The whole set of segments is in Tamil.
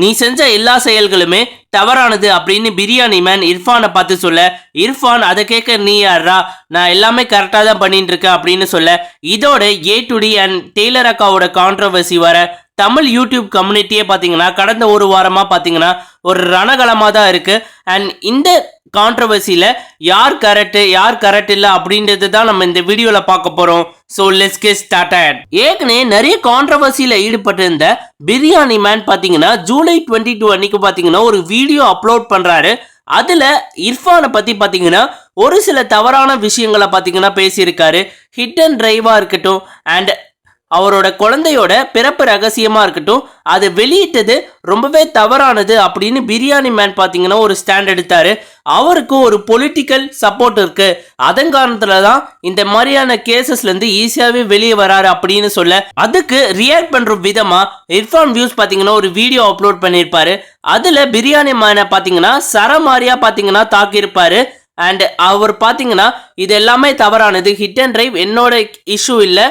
நீ செஞ்ச எல்லா செயல்களுமே தவறானது அப்படின்னு பிரியாணி மேன் இர்ஃபானை பார்த்து சொல்ல, இர்ஃபான் அதை கேட்க நீ யாரா, நான் எல்லாமே கரெக்டாக தான் பண்ணிட்டு இருக்கேன் அப்படின்னு சொல்ல, இதோட A to D and tailor அக்காவோட கான்ட்ரவர்சி வர தமிழ் யூடியூப் கம்யூனிட்டியே பார்த்தீங்கன்னா கடந்த ஒரு வாரமாக பார்த்தீங்கன்னா ஒரு ரணகலமாக தான் இருக்கு. அண்ட் இந்த கான்ட்ரவர்சியில் யார் கரெக்ட் இல்லை அப்படின்றது தான் நம்ம இந்த வீடியோவில் பார்க்க போகிறோம். So let's get started. ஏற்கனவே நிறைய கான்ட்ரவர்சியில் ஈடுபட்டிருந்த பிரியாணி மேன் பார்த்தீங்கன்னா ஜூலை 22 அன்னைக்கு பார்த்தீங்கன்னா ஒரு வீடியோ அப்லோட் பண்ணுறாரு. அதில் இர்ஃபானை பற்றி பார்த்தீங்கன்னா ஒரு சில தவறான விஷயங்களை பார்த்தீங்கன்னா பேசியிருக்காரு. ஹிட் அண்ட் டிரைவாக இருக்கட்டும் அண்ட் அவரோட குழந்தையோட பிறப்பு ரகசியமாக இருக்கட்டும், அது வெளியிட்டது ரொம்பவே தவறானது அப்படின்னு பிரியாணி மேன் பார்த்தீங்கன்னா ஒரு ஸ்டாண்ட் எடுத்தார். அவருக்கு ஒரு பொலிட்டிக்கல் சப்போர்ட் இருக்குது, அதன் காரணத்தில் தான் இந்த மாதிரியான கேசஸ்லேருந்து ஈஸியாகவே வெளியே வராரு அப்படின்னு சொல்ல, அதுக்கு ரியாக்ட் பண்ணுற விதமாக இர்ஃபான் வியூஸ் பார்த்தீங்கன்னா ஒரு வீடியோ அப்லோட் பண்ணியிருப்பாரு. அதில் பிரியாணி மேனை பார்த்தீங்கன்னா சரமாரியாக பார்த்தீங்கன்னா தாக்கியிருப்பாரு. அண்ட் அவர் பார்த்தீங்கன்னா இது எல்லாமே தவறானது, ஹிட் அண்ட் டிரைவ் என்னோட இஷ்யூ இல்லை,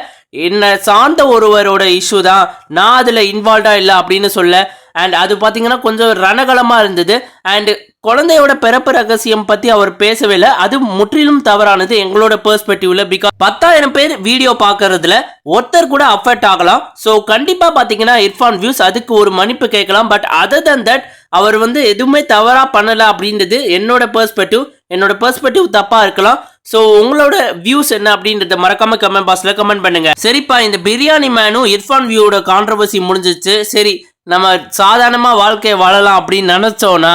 என்னை சார்ந்த ஒருவரோட இஷ்யூ தான், நான் அதில் இன்வால்வ்டாக இல்லை அப்படின்னு சொல்ல. அண்ட் அது பார்த்தீங்கன்னா கொஞ்சம் ரணகலமாக இருந்தது. அண்ட் குழந்தையோட பிறப்பு ரகசியம் பற்றி அவர் பேசவே இல்லை, அது முற்றிலும் தவறானது எங்களோட பெர்ஸ்பெக்டிவ்ல. பிகாஸ் 10,000 பேர் வீடியோ பார்க்கறதுல ஒருத்தர் கூட அஃபெக்ட் ஆகலாம். ஸோ கண்டிப்பாக பார்த்தீங்கன்னா இர்ஃபான் வியூஸ் அதுக்கு ஒரு மன்னிப்பு கேட்கலாம். பட் அதர் தன் தட் அவர் எதுவுமே தவறாக பண்ணலை அப்படின்றது என்னோட பெர்ஸ்பெக்டிவ் தப்பாக இருக்கலாம். ஸோ உங்களோட வியூஸ் என்ன அப்படின்றத மறக்காம கமெண்ட் பாக்ஸில் கமெண்ட் பண்ணுங்க. சரிப்பா, இந்த பிரியாணி மேனும் இர்ஃபான் வியூவோட கான்ட்ரவர்சி முடிஞ்சிச்சு, சரி நம்ம சாதாரணமாக வாழ்க்கையை வாழலாம் அப்படின்னு நினச்சோன்னா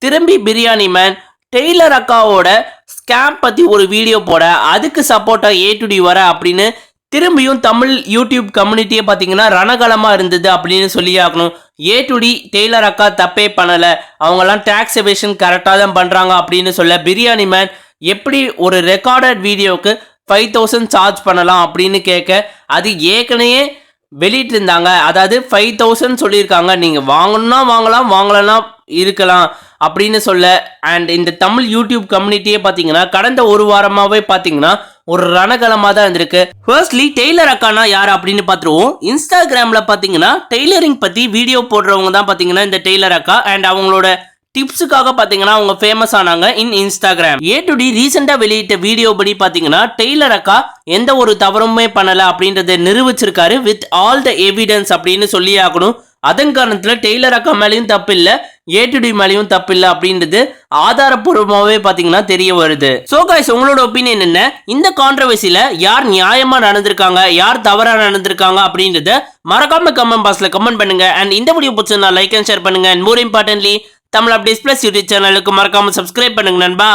திரும்பி பிரியாணி மேன் டெய்லர் அக்காவோட ஸ்கேம் பற்றி ஒரு வீடியோ போட, அதுக்கு சப்போர்ட்டாக ஏ டு டி வர அப்படின்னு திரும்பியும் தமிழ் யூடியூப் கம்யூனிட்டியே பார்த்தீங்கன்னா ரணகலமாக இருந்தது அப்படின்னு சொல்லி ஆகணும். ஏ டு டி டெய்லர் அக்கா தப்பே பண்ணலை, அவங்கெல்லாம் டேக்ஸ் எவேஷன் கரெக்டாக தான் பண்ணுறாங்க அப்படின்னு சொல்ல, பிரியாணி மேன் எப்படி ஒரு ரெக்கார்டட் வீடியோவுக்கு 5,000 சார்ஜ் பண்ணலாம் அப்படின்னு கேட்க, அது ஏற்கனவே வெளியிட்டு இருந்தாங்க, அதாவது 5,000 சொல்லியிருக்காங்க, நீங்கள் வாங்கணும்னா வாங்கலாம், வாங்கலன்னா இருக்கலாம் அப்படின்னு சொல்ல. அண்ட் இந்த தமிழ் யூடியூப் கம்யூனிட்டியே பார்த்தீங்கன்னா கடந்த ஒரு வாரமாகவே பார்த்தீங்கன்னா ஒரு ரணகலமாக தான் இருந்திருக்கு. ஃபர்ஸ்ட்லி டெய்லர் அக்கானா யார் அப்படின்னு பார்த்துருவோம். இன்ஸ்டாகிராமில் பார்த்தீங்கன்னா டெய்லரிங் பற்றி வீடியோ போடுறவங்க தான் பார்த்தீங்கன்னா இந்த டெய்லர் அக்கா. அண்ட் அவங்களோட டிப்ஸுக்காக பார்த்தீங்கன்னா அவங்க ஃபேமஸ் ஆனாங்க in Instagram. A to D ரீசெண்டாக வெளியிட்ட வீடியோ படி பார்த்தீங்கன்னா டெய்லர் அக்கா எந்த ஒரு தவறுமே பண்ணலை அப்படின்றத நிரூபிச்சிருக்காரு வித் ஆல் த எவிடன்ஸ் அப்படின்னு சொல்லி ஆகணும். அதன் காரணத்தில் டெய்லர் அக்கா மேலேயும் தப்பு இல்லை, ஏ டு டி மேலேயும் தப்பு இல்லை அப்படின்றது ஆதாரப்பூர்வமாகவே பார்த்தீங்கன்னா தெரிய வருது. ஸோ கைஸ், உங்களோட ஒப்பீனியன் என்ன? இந்த கான்ட்ரவர்சியில் யார் நியாயமாக நடந்திருக்காங்க, யார் தவறாக நடந்திருக்காங்க அப்படின்றத மறக்காம கமெண்ட் பாக்ஸில் கமெண்ட் பண்ணுங்க. அண்ட் இந்த வீடியோ பிடிச்சா லைக் அண்ட் ஷேர் பண்ணுங்க. And more importantly Tamil updates plus YouTube சேனலுக்கு மறக்காம சப்ஸ்கிரைப் பண்ணுங்க நண்பா.